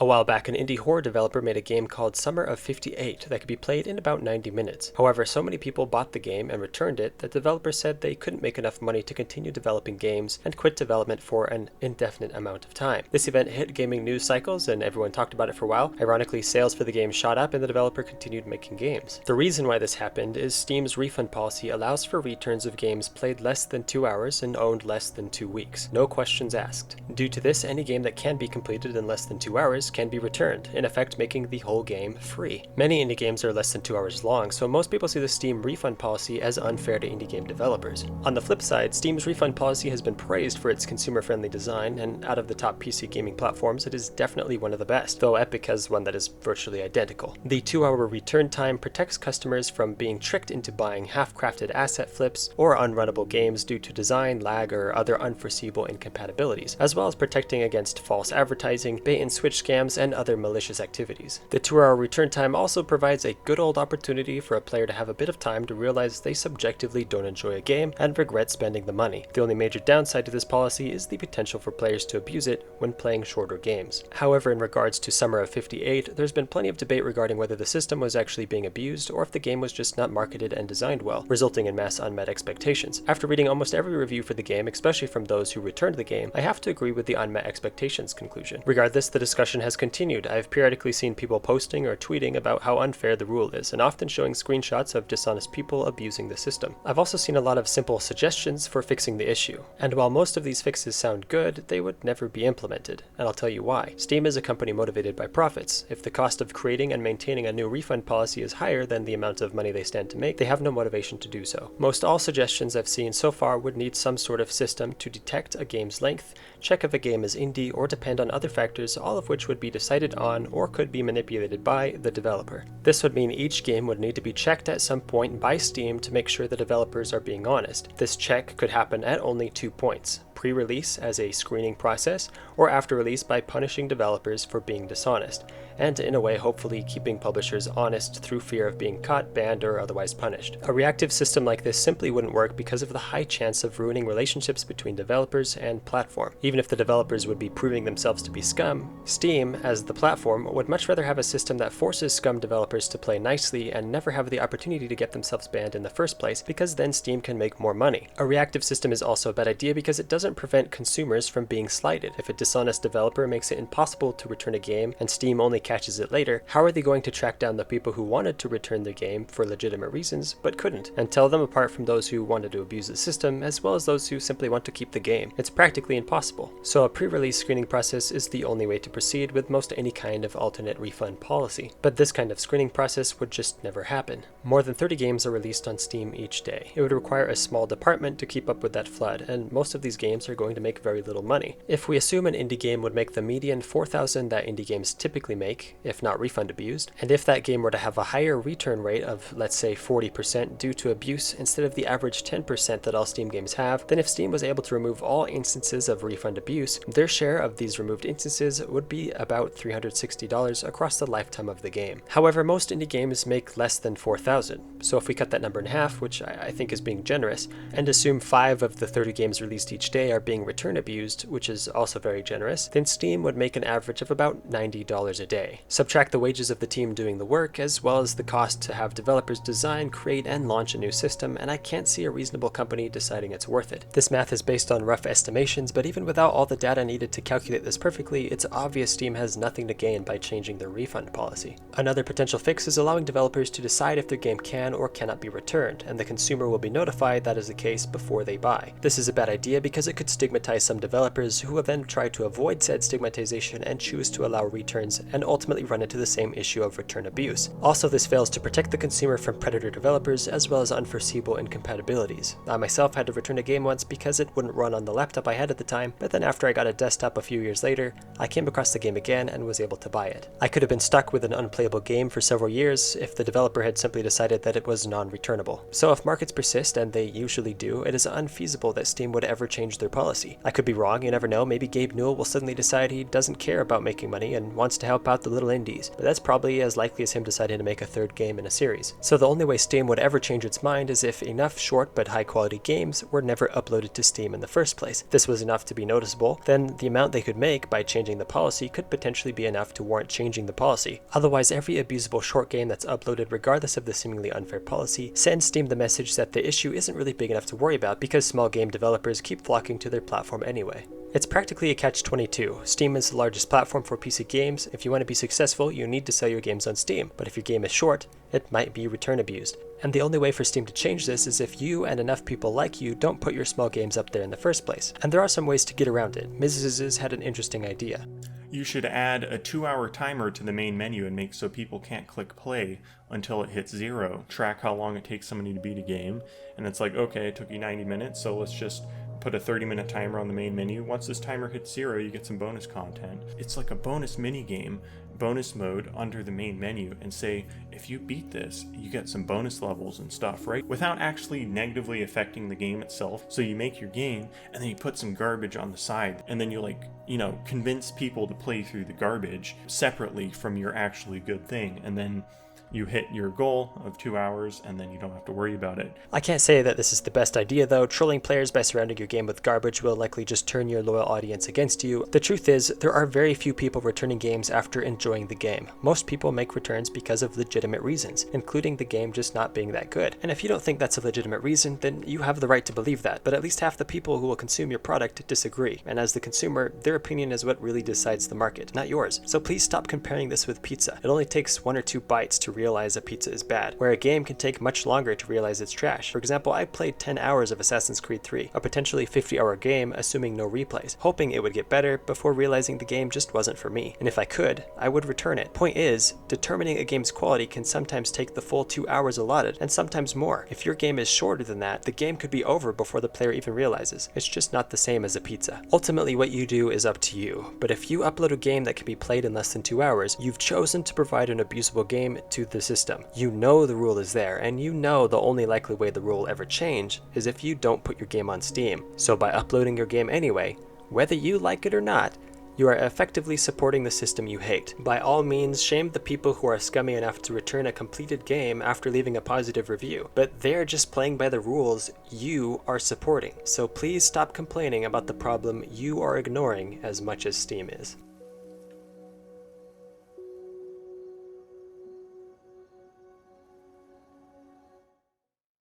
A while back, an indie horror developer made a game called Summer of '58 that could be played in about 90 minutes. However, so many people bought the game and returned it that developers said they couldn't make enough money to continue developing games and quit development for an indefinite amount of time. This event hit gaming news cycles and everyone talked about it for a while. Ironically, sales for the game shot up and the developer continued making games. The reason why this happened is Steam's refund policy allows for returns of games played less than 2 hours and owned less than 2 weeks. No questions asked. Due to this, any game that can be completed in less than 2 hours can be returned, in effect making the whole game free. Many indie games are less than 2 hours long, so most people see the Steam refund policy as unfair to indie game developers. On the flip side, Steam's refund policy has been praised for its consumer-friendly design, and out of the top PC gaming platforms, it is definitely one of the best, though Epic has one that is virtually identical. The 2-hour return time protects customers from being tricked into buying half-crafted asset flips or unrunnable games due to design, lag, or other unforeseeable incompatibilities, as well as protecting against false advertising, bait-and-switch scams, and other malicious activities. The 2-hour return time also provides a good old opportunity for a player to have a bit of time to realize they subjectively don't enjoy a game and regret spending the money. The only major downside to this policy is the potential for players to abuse it when playing shorter games. However, in regards to Summer of '58, there's been plenty of debate regarding whether the system was actually being abused or if the game was just not marketed and designed well, resulting in mass unmet expectations. After reading almost every review for the game, especially from those who returned the game, I have to agree with the unmet expectations conclusion. Regardless, the discussion has continued. I've periodically seen people posting or tweeting about how unfair the rule is, and often showing screenshots of dishonest people abusing the system. I've also seen a lot of simple suggestions for fixing the issue, and while most of these fixes sound good, they would never be implemented, and I'll tell you why. Steam is a company motivated by profits. If the cost of creating and maintaining a new refund policy is higher than the amount of money they stand to make, they have no motivation to do so. Most all suggestions I've seen so far would need some sort of system to detect a game's length, check if a game is indie, or depend on other factors, all of which would be decided on or could be manipulated by the developer. This would mean each game would need to be checked at some point by Steam to make sure the developers are being honest. This check could happen at only 2 points: pre-release as a screening process, or after release by punishing developers for being dishonest, and in a way hopefully keeping publishers honest through fear of being caught, banned, or otherwise punished. A reactive system like this simply wouldn't work because of the high chance of ruining relationships between developers and platform. Even if the developers would be proving themselves to be scum, Steam, as the platform, would much rather have a system that forces scum developers to play nicely and never have the opportunity to get themselves banned in the first place, because then Steam can make more money. A reactive system is also a bad idea because it doesn't prevent consumers from being slighted. If a dishonest developer makes it impossible to return a game and Steam only catches it later, how are they going to track down the people who wanted to return their game for legitimate reasons but couldn't, and tell them apart from those who wanted to abuse the system as well as those who simply want to keep the game? It's practically impossible. So a pre-release screening process is the only way to proceed with most any kind of alternate refund policy. But this kind of screening process would just never happen. More than 30 games are released on Steam each day. It would require a small department to keep up with that flood, and most of these games are going to make very little money. If we assume an indie game would make the median $4,000 that indie games typically make, if not refund abused, and if that game were to have a higher return rate of, let's say, 40% due to abuse instead of the average 10% that all Steam games have, then if Steam was able to remove all instances of refund abuse, their share of these removed instances would be about $360 across the lifetime of the game. However, most indie games make less than $4,000, so if we cut that number in half, which I think is being generous, and assume 5 of the 30 games released each day are being return abused, which is also very generous, then Steam would make an average of about $90 a day. Subtract the wages of the team doing the work, as well as the cost to have developers design, create, and launch a new system, and I can't see a reasonable company deciding it's worth it. This math is based on rough estimations, but even without all the data needed to calculate this perfectly, it's obvious Steam has nothing to gain by changing their refund policy. Another potential fix is allowing developers to decide if their game can or cannot be returned, and the consumer will be notified that is the case before they buy. This is a bad idea because it could stigmatize some developers who will then try to avoid said stigmatization and choose to allow returns and ultimately run into the same issue of return abuse. Also, this fails to protect the consumer from predator developers as well as unforeseeable incompatibilities. I myself had to return a game once because it wouldn't run on the laptop I had at the time, but then after I got a desktop a few years later, I came across the game again and was able to buy it. I could have been stuck with an unplayable game for several years if the developer had simply decided that it was non-returnable. So if markets persist, and they usually do, it is unfeasible that Steam would ever change their their policy. I could be wrong, you never know, maybe Gabe Newell will suddenly decide he doesn't care about making money and wants to help out the little indies, but that's probably as likely as him deciding to make a third game in a series. So the only way Steam would ever change its mind is if enough short but high quality games were never uploaded to Steam in the first place. If this was enough to be noticeable, then the amount they could make by changing the policy could potentially be enough to warrant changing the policy. Otherwise, every abusable short game that's uploaded regardless of the seemingly unfair policy sends Steam the message that the issue isn't really big enough to worry about because small game developers keep flocking to their platform anyway. It's practically a catch-22. Steam is the largest platform for PC games. If you want to be successful, you need to sell your games on Steam, but if your game is short, it might be return abused. And the only way for Steam to change this is if you and enough people like you don't put your small games up there in the first place. And there are some ways to get around it. Miziziziz had an interesting idea. You should add a 2-hour timer to the main menu and make so people can't click play until it hits 0. Track how long it takes somebody to beat a game, and it's like, okay, it took you 90 minutes, so let's just put a 30-minute timer on the main menu. Once this timer hits 0, you get some bonus content. It's like a bonus mini game, bonus mode under the main menu, and say, if you beat this, you get some bonus levels and stuff, right? Without actually negatively affecting the game itself. So you make your game, and then you put some garbage on the side, and then you convince people to play through the garbage separately from your actually good thing, and then you hit your goal of 2 hours, and then you don't have to worry about it. I can't say that this is the best idea though. Trolling players by surrounding your game with garbage will likely just turn your loyal audience against you. The truth is, there are very few people returning games after enjoying the game. Most people make returns because of legitimate reasons, including the game just not being that good. And if you don't think that's a legitimate reason, then you have the right to believe that, but at least half the people who will consume your product disagree. And as the consumer, their opinion is what really decides the market, not yours. So please stop comparing this with pizza. It only takes 1 or 2 bites to realize a pizza is bad, where a game can take much longer to realize it's trash. For example, I played 10 hours of Assassin's Creed 3, a potentially 50-hour game assuming no replays, hoping it would get better before realizing the game just wasn't for me. And if I could, I would return it. Point is, determining a game's quality can sometimes take the full 2 hours allotted, and sometimes more. If your game is shorter than that, the game could be over before the player even realizes. It's just not the same as a pizza. Ultimately, what you do is up to you, but if you upload a game that can be played in less than 2 hours, you've chosen to provide an abusable game to the system. You know the rule is there, and you know the only likely way the rule will ever change is if you don't put your game on Steam. So by uploading your game anyway, whether you like it or not, you are effectively supporting the system you hate. By all means, shame the people who are scummy enough to return a completed game after leaving a positive review, but they're just playing by the rules you are supporting. So please stop complaining about the problem you are ignoring as much as Steam is.